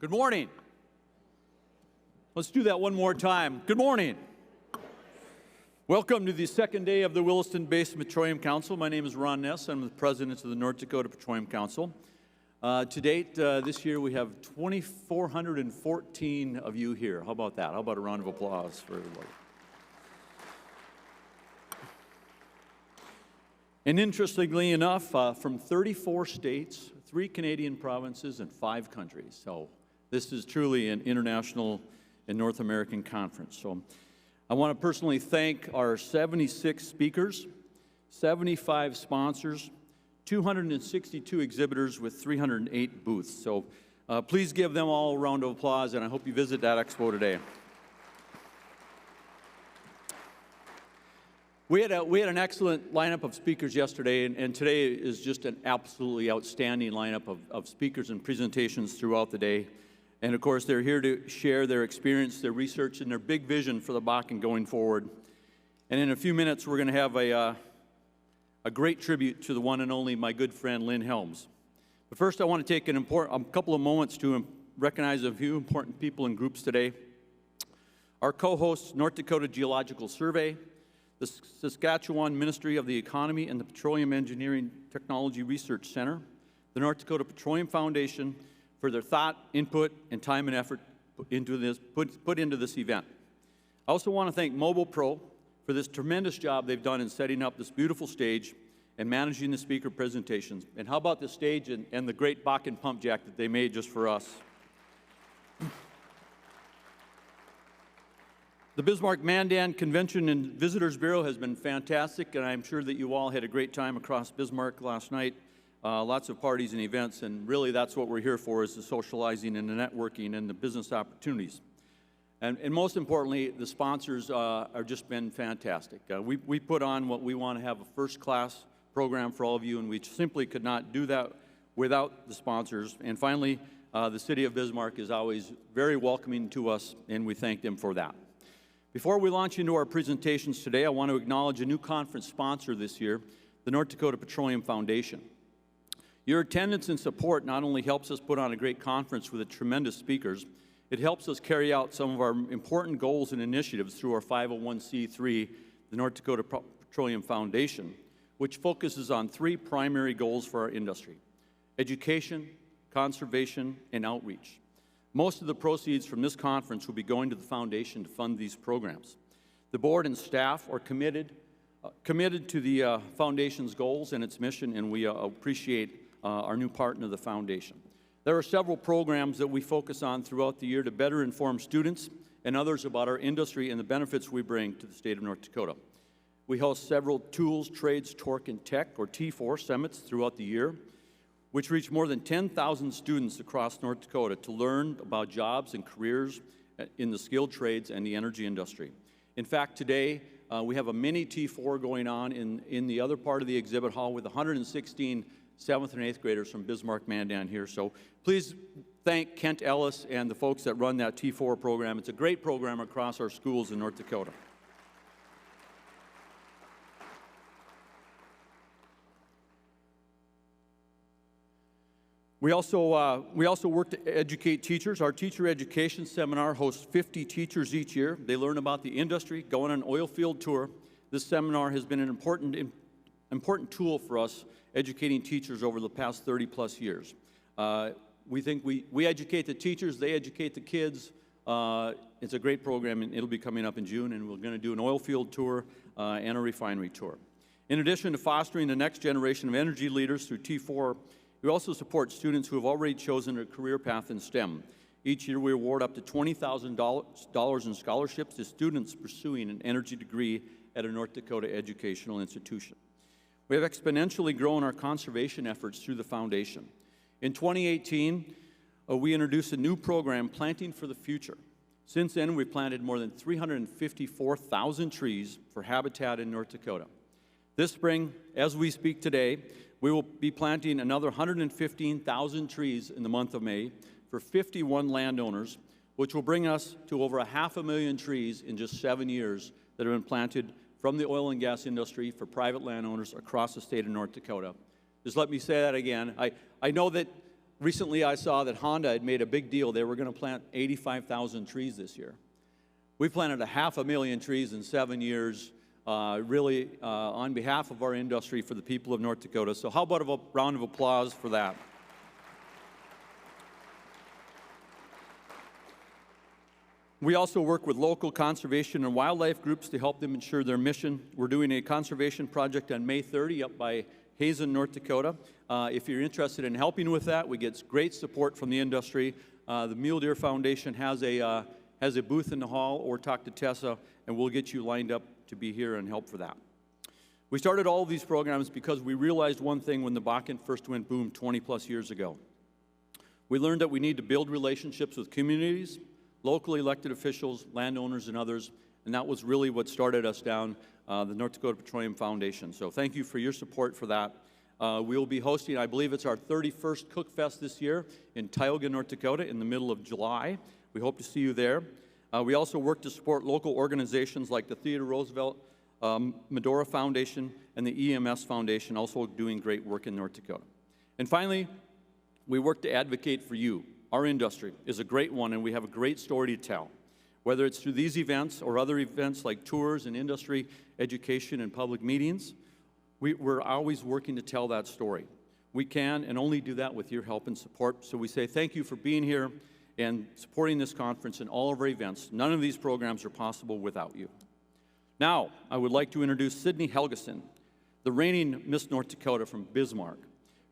Good morning. Let's do that one more time. Good morning. Welcome to the second day of the Williston Basin Petroleum Council. My name is Ron Ness. I'm the president of the North Dakota Petroleum Council. To date, this year we have 2,414 of you here. How about that? How about a round of applause for everybody? And interestingly enough, from 34 states, 3 Canadian provinces, and 5 countries. So this is truly an international and North American conference. So I want to personally thank our 76 speakers, 75 sponsors, 262 exhibitors with 308 booths. So please give them all a round of applause, and I hope you visit that expo today. We had an excellent lineup of speakers yesterday, and today is just an absolutely outstanding lineup of speakers and presentations throughout the day. And of course, they're here to share their experience, their research, and their big vision for the Bakken going forward. And in a few minutes, we're going to have a great tribute to the one and only my good friend, Lynn Helms. But first, I want to take a couple of moments to recognize a few important people and groups today. Our co-hosts, North Dakota Geological Survey, the Saskatchewan Ministry of the Economy and the Petroleum Engineering Technology Research Center, the North Dakota Petroleum Foundation, for their thought, input, and time and effort put into this event. I also want to thank Mobile Pro for this tremendous job they've done in setting up this beautiful stage and managing the speaker presentations. And how about the stage and the great Bakken pump jack that they made just for us? The Bismarck Mandan Convention and Visitors Bureau has been fantastic, and I'm sure that you all had a great time across Bismarck last night. Lots of parties and events, and really that's what we're here for, is the socializing and the networking and the business opportunities. And most importantly, the sponsors have just been fantastic. We put on what we want to have a first-class program for all of you, and we simply could not do that without the sponsors. And finally, the City of Bismarck is always very welcoming to us, and we thank them for that. Before we launch into our presentations today, I want to acknowledge a new conference sponsor this year, the North Dakota Petroleum Foundation. Your attendance and support not only helps us put on a great conference with tremendous speakers, it helps us carry out some of our important goals and initiatives through our 501c3, the North Dakota Petroleum Foundation, which focuses on 3 primary goals for our industry: education, conservation, and outreach. Most of the proceeds from this conference will be going to the foundation to fund these programs. The board and staff are committed to the foundation's goals and its mission, and we appreciate our new partner, the foundation. There are several programs that we focus on throughout the year to better inform students and others about our industry and the benefits we bring to the state of North Dakota. We host several Tools, Trades, Torque, and Tech, or T4, summits throughout the year, which reach more than 10,000 students across North Dakota to learn about jobs and careers in the skilled trades and the energy industry. In fact, today we have a mini T4 going on in the other part of the exhibit hall with 116 7th and 8th graders from Bismarck Mandan here. So please thank Kent Ellis and the folks that run that T4 program. It's a great program across our schools in North Dakota. We also work to educate teachers. Our teacher education seminar hosts 50 teachers each year. They learn about the industry, go on an oil field tour. This seminar has been an important tool for us educating teachers over the past 30-plus years. We think we educate the teachers, they educate the kids. It's a great program, and it'll be coming up in June, and we're going to do an oil field tour and a refinery tour. In addition to fostering the next generation of energy leaders through T4, we also support students who have already chosen a career path in STEM. Each year, we award up to $20,000 in scholarships to students pursuing an energy degree at a North Dakota educational institution. We have exponentially grown our conservation efforts through the foundation. In 2018, we introduced a new program, Planting for the Future. Since then, we've planted more than 354,000 trees for habitat in North Dakota. This spring, as we speak today, we will be planting another 115,000 trees in the month of May for 51 landowners, which will bring us to over 500,000 trees in just 7 years that have been planted from the oil and gas industry for private landowners across the state of North Dakota. Just let me say that again. I know that Recently, I saw that Honda had made a big deal. They were going to plant 85,000 trees this year. We planted 500,000 trees in 7 years, really on behalf of our industry for the people of North Dakota. So how about a round of applause for that? We also work with local conservation and wildlife groups to help them ensure their mission. We're doing a conservation project on May 30 up by Hazen, North Dakota. If you're interested in helping with that, we get great support from the industry. The Mule Deer Foundation has a booth in the hall, or talk to Tessa, and we'll get you lined up to be here and help for that. We started all of these programs because we realized one thing when the Bakken first went boom 20-plus years ago. We learned that we need to build relationships with communities, locally elected officials, landowners, and others, and that was really what started us down the North Dakota Petroleum Foundation. So thank you for your support for that. We will be hosting, I believe it's our 31st Cook Fest this year in Tioga, North Dakota in the middle of July. We hope to see you there. We also work to support local organizations like the Theodore Roosevelt, Medora Foundation, and the EMS Foundation, also doing great work in North Dakota. And finally, we work to advocate for you. Our industry is a great one, and we have a great story to tell. Whether it's through these events or other events like tours and industry, education, and public meetings, we're always working to tell that story. We can and only do that with your help and support. So we say thank you for being here and supporting this conference and all of our events. None of these programs are possible without you. Now, I would like to introduce Sydney Helgeson, the reigning Miss North Dakota from Bismarck.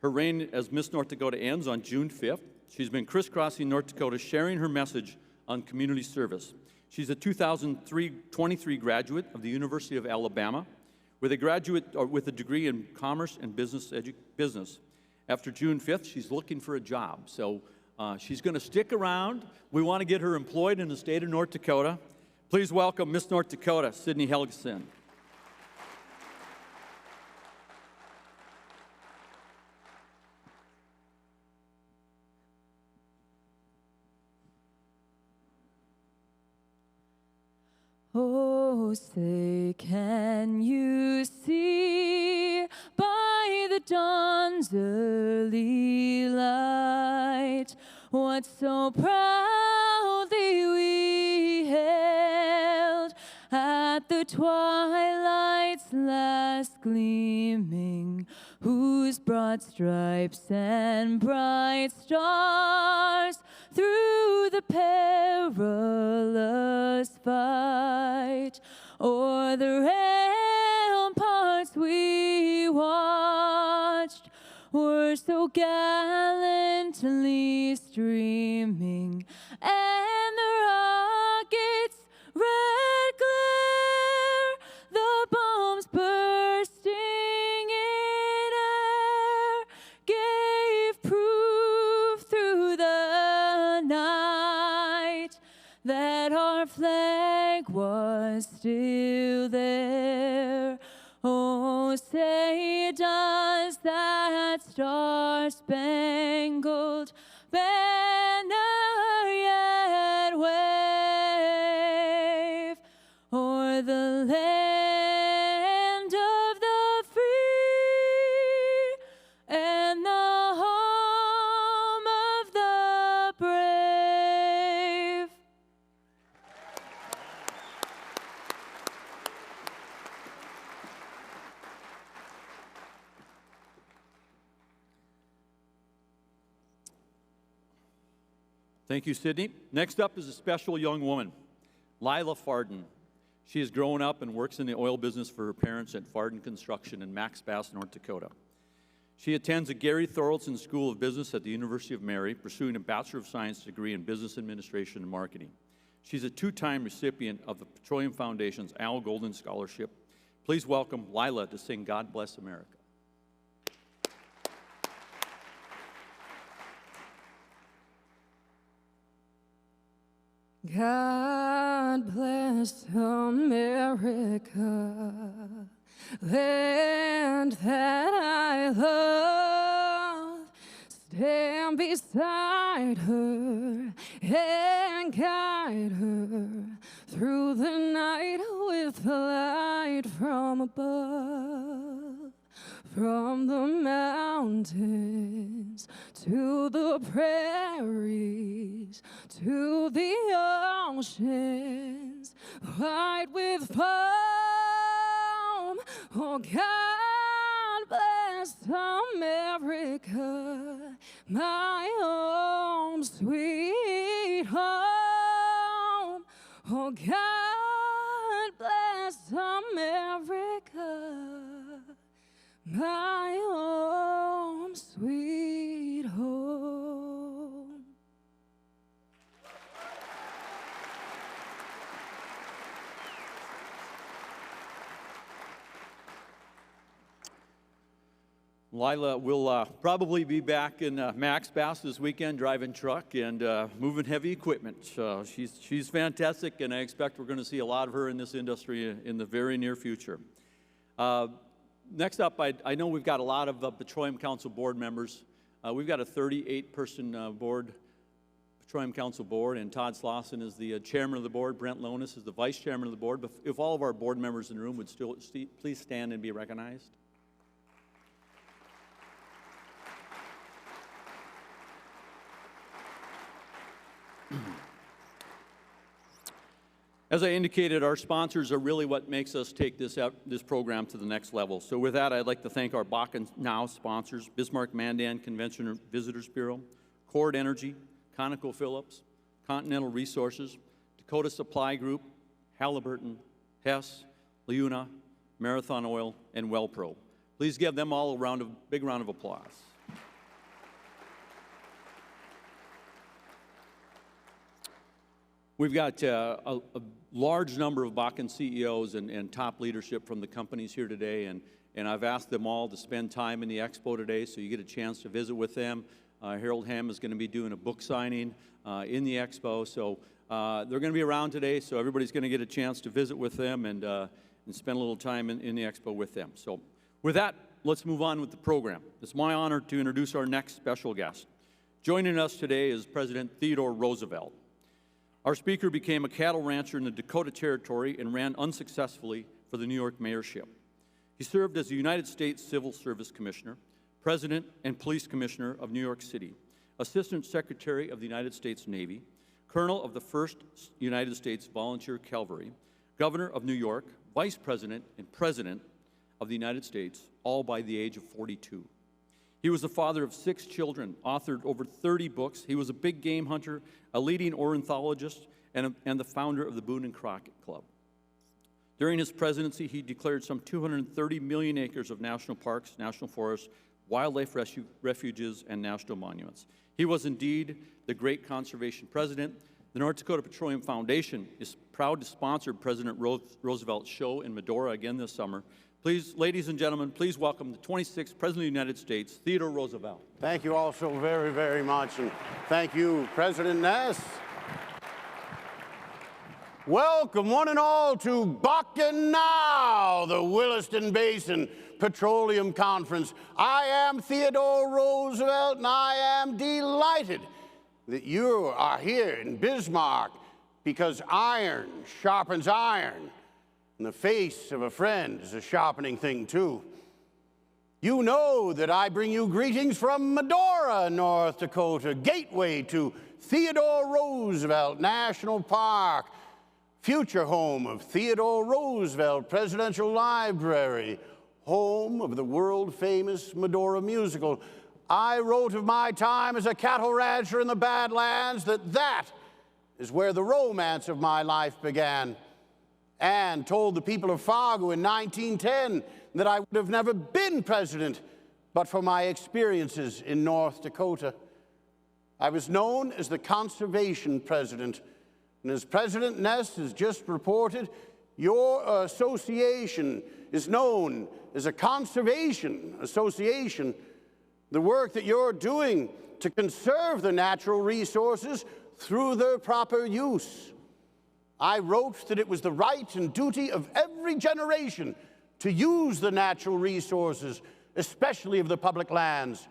Her reign as Miss North Dakota ends on June 5th. She's been crisscrossing North Dakota, sharing her message on community service. She's a 2023 graduate of the University of Alabama with a degree in commerce and business. After June 5th, she's looking for a job. So she's going to stick around. We want to get her employed in the state of North Dakota. Please welcome Miss North Dakota, Sydney Helgeson. Oh, say, can you see by the dawn's early light what so proudly we hailed at the twilight's last gleaming, whose broad stripes and bright stars through the perilous fight o'er the ramparts we watched were so gallantly streaming, and the rockets' red glare, the bombs bursting in air, gave proof through the night that our flag was still there. Oh, say, does that star-spangled banner yet wave o'er the land of the free and the home of the brave? Thank you, Sydney. Next up is a special young woman, Lila Farden. She has grown up and works in the oil business for her parents at Farden Construction in Max Bass, North Dakota. She attends the Gary Thoraldson School of Business at the University of Mary, pursuing a Bachelor of Science degree in Business Administration and Marketing. She's a two-time recipient of the Petroleum Foundation's Al Golden Scholarship. Please welcome Lila to sing God Bless America. God bless America, land that I love. Stand beside her and guide her through the night with light from above. From the mountains to the the prairies to the oceans, white with foam. Oh, God bless America, my home, sweet home. Oh, God bless America, my home, sweet home. Lila will probably be back in Max Bass this weekend driving truck and moving heavy equipment. She's fantastic, and I expect we're going to see a lot of her in this industry in the very near future. Next up, I know we've got a lot of Petroleum Council board members. We've got a 38-person board, Petroleum Council board, and Todd Slauson is the chairman of the board. Brent Lonis is the vice chairman of the board. But if all of our board members in the room would still please stand and be recognized. As I indicated, our sponsors are really what makes us take this program to the next level. So with that, I'd like to thank our Bakken Now sponsors, Bismarck Mandan Convention and Visitors Bureau, Cord Energy, ConocoPhillips, Continental Resources, Dakota Supply Group, Halliburton, Hess, Leuna, Marathon Oil, and WellPro. Please give them all a big round of applause. We've got a large number of Bakken CEOs and top leadership from the companies here today, and I've asked them all to spend time in the expo today so you get a chance to visit with them. Harold Hamm is going to be doing a book signing in the expo, so they're going to be around today, so everybody's going to get a chance to visit with them and spend a little time in the expo with them. So with that, let's move on with the program. It's my honor to introduce our next special guest. Joining us today is President Theodore Roosevelt. Our speaker became a cattle rancher in the Dakota Territory and ran unsuccessfully for the New York mayorship. He served as the United States Civil Service Commissioner, President and Police Commissioner of New York City, Assistant Secretary of the United States Navy, Colonel of the 1st United States Volunteer Cavalry, Governor of New York, Vice President and President of the United States, all by the age of 42. He was the father of 6 children, authored over 30 books. He was a big game hunter, a leading ornithologist, and the founder of the Boone and Crockett Club. During his presidency, he declared some 230 million acres of national parks, national forests, wildlife refuges, and national monuments. He was indeed the great conservation president. The North Dakota Petroleum Foundation is proud to sponsor President Roosevelt's show in Medora again this summer. Please, ladies and gentlemen, please welcome the 26th President of the United States, Theodore Roosevelt. Thank you all so very, very much, and thank you, President Ness. Welcome, one and all, to Bakken Now, the Williston Basin Petroleum Conference. I am Theodore Roosevelt, and I am delighted that you are here in Bismarck, because iron sharpens iron. And the face of a friend is a sharpening thing, too. You know that I bring you greetings from Medora, North Dakota, gateway to Theodore Roosevelt National Park, future home of Theodore Roosevelt Presidential Library, home of the world-famous Medora musical. I wrote of my time as a cattle rancher in the Badlands that is where the romance of my life began, and told the people of Fargo in 1910 that I would have never been president but for my experiences in North Dakota. I was known as the conservation president, and as President Ness has just reported, your association is known as a conservation association. The work that you're doing to conserve the natural resources through their proper use. I wrote that it was the right and duty of every generation to use the natural resources, especially of the public lands,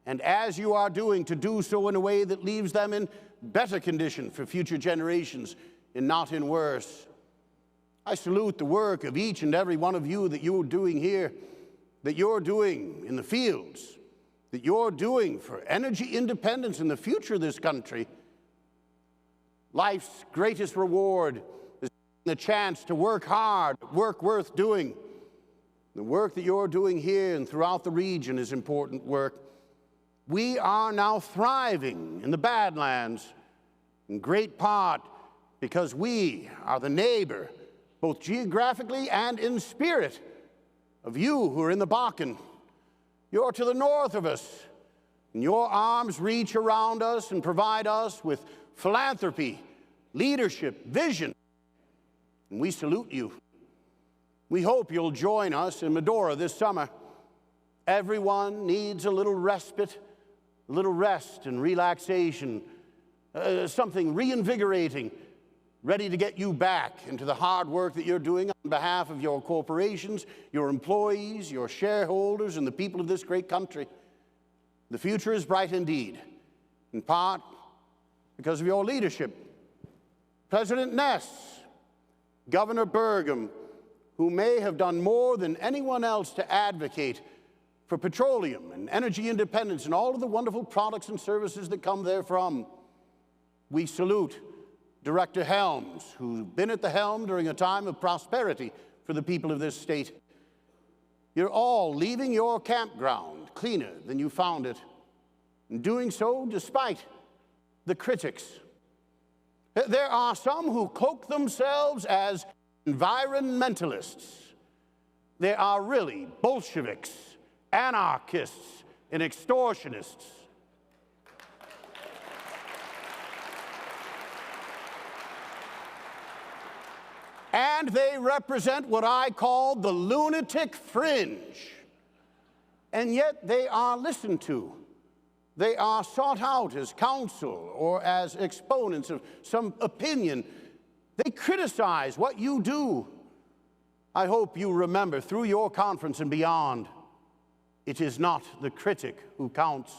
and as you are doing, to do so in a way that leaves them in better condition for future generations and not in worse. I salute the work of each and every one of you that you're doing here, that you're doing in the fields, that you're doing for energy independence and the future of this country. Life's greatest reward is the chance to work hard, work worth doing. The work that you're doing here and throughout the region is important work. We are now thriving in the Badlands, in great part because we are the neighbor, both geographically and in spirit, of you who are in the Bakken. You're to the north of us, and your arms reach around us and provide us with philanthropy, leadership, vision, and we salute you. We hope you'll join us in Medora this summer. Everyone needs a little respite, a little rest and relaxation, something reinvigorating, ready to get you back into the hard work that you're doing on behalf of your corporations, your employees, your shareholders, and the people of this great country. The future is bright indeed, in part because of your leadership. President Ness, Governor Burgum, who may have done more than anyone else to advocate for petroleum and energy independence and all of the wonderful products and services that come therefrom. We salute Director Helms, who's been at the helm during a time of prosperity for the people of this state. You're all leaving your campground cleaner than you found it, and doing so despite the critics. There are some who cloak themselves as environmentalists. They are really Bolsheviks, anarchists, and extortionists. And they represent what I call the lunatic fringe. And yet they are listened to. They are sought out as counsel or as exponents of some opinion. They criticize what you do. I hope you remember through your conference and beyond, it is not the critic who counts.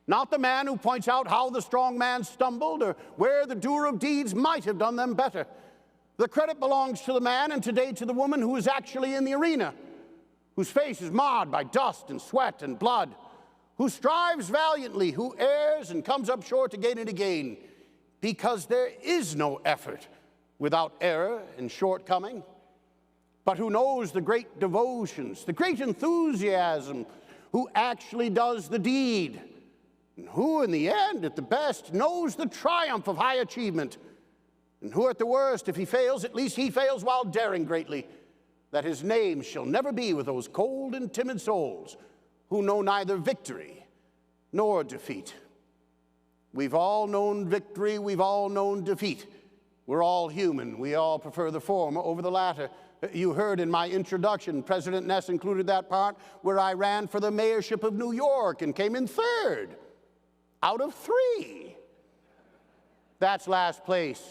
Not the man who points out how the strong man stumbled or where the doer of deeds might have done them better. The credit belongs to the man and today to the woman who is actually in the arena, whose face is marred by dust and sweat and blood, who strives valiantly, who errs and comes up short again and again, because there is no effort without error and shortcoming, but who knows the great devotions, the great enthusiasm, who actually does the deed, and who in the end, at the best, knows the triumph of high achievement, and who at the worst, if he fails, at least he fails while daring greatly, that his name shall never be with those cold and timid souls who know neither victory nor defeat. We've all known victory, we've all known defeat. We're all human. We all prefer the former over the latter. You heard in my introduction, President Ness included that part where I ran for the mayorship of New York and came in third out of 3. That's last place.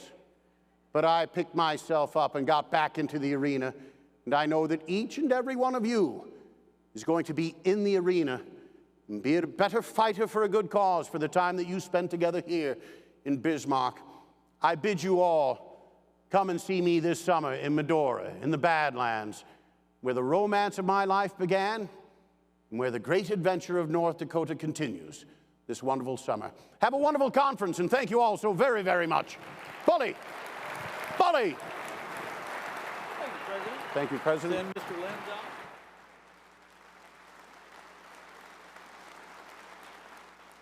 But I picked myself up and got back into the arena. And I know that each and every one of you is going to be in the arena and be a better fighter for a good cause for the time that you spend together here in Bismarck. I bid you all come and see me this summer in Medora, in the Badlands, where the romance of my life began and where the great adventure of North Dakota continues this wonderful summer. Have a wonderful conference, and thank you all so very, very much. Bully! Bully! Thank you, President. Thank you, President. Send Mr. Lenz out.